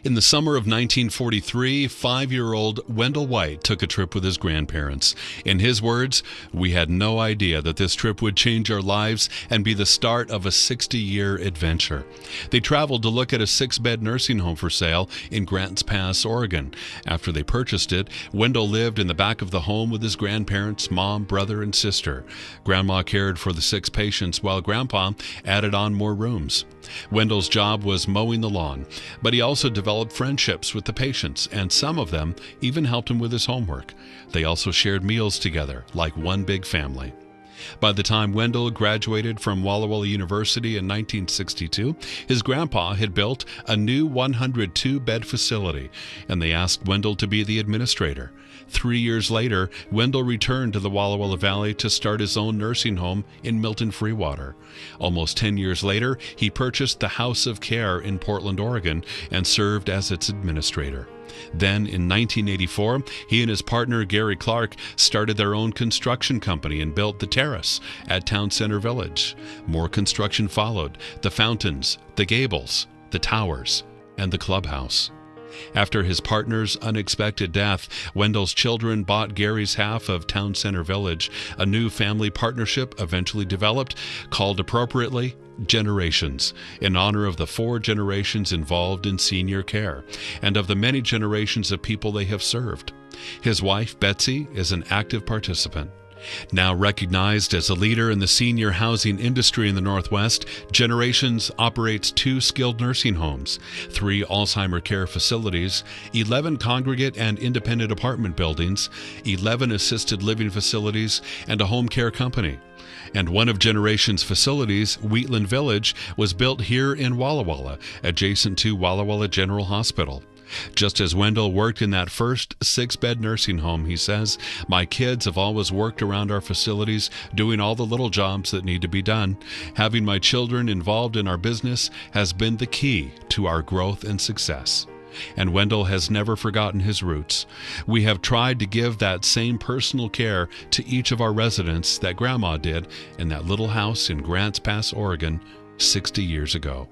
In the summer of 1943, 5-year-old Wendell White took a trip with his grandparents. In his words, "We had no idea that this trip would change our lives and be the start of a 60-year adventure." They traveled to look at a 6-bed nursing home for sale in Grants Pass, Oregon. After they purchased it, Wendell lived in the back of the home with his grandparents, mom, brother, and sister. Grandma cared for the 6 patients while Grandpa added on more rooms. Wendell's job was mowing the lawn, but he also developed friendships with the patients, and some of them even helped him with his homework. They also shared meals together, like one big family. By the time Wendell graduated from Walla Walla University in 1962, his grandpa had built a new 102-bed facility, and they asked Wendell to be the administrator. 3 years later, Wendell returned to the Walla Walla Valley to start his own nursing home in Milton Freewater. Almost 10 years later, he purchased the House of Care in Portland, Oregon, and served as its administrator. Then, in 1984, he and his partner Gary Clark started their own construction company and built the Terrace at Town Center Village. More construction followed: the fountains, the gables, the towers, and the clubhouse. After his partner's unexpected death, Wendell's children bought Gary's half of Town Center Village. A new family partnership eventually developed, called appropriately Generations, in honor of the 4 generations involved in senior care and of the many generations of people they have served. His wife, Betsy, is an active participant. Now recognized as a leader in the senior housing industry in the Northwest, Generations operates 2 skilled nursing homes, 3 Alzheimer care facilities, 11 congregate and independent apartment buildings, 11 assisted living facilities, and a home care company. And one of Generations' facilities, Wheatland Village, was built here in Walla Walla, adjacent to Walla Walla General Hospital. Just as Wendell worked in that first 6-bed nursing home, he says, "My kids have always worked around our facilities, doing all the little jobs that need to be done. Having my children involved in our business has been the key to our growth and success." And Wendell has never forgotten his roots. "We have tried to give that same personal care to each of our residents that Grandma did in that little house in Grants Pass, Oregon, 60 years ago."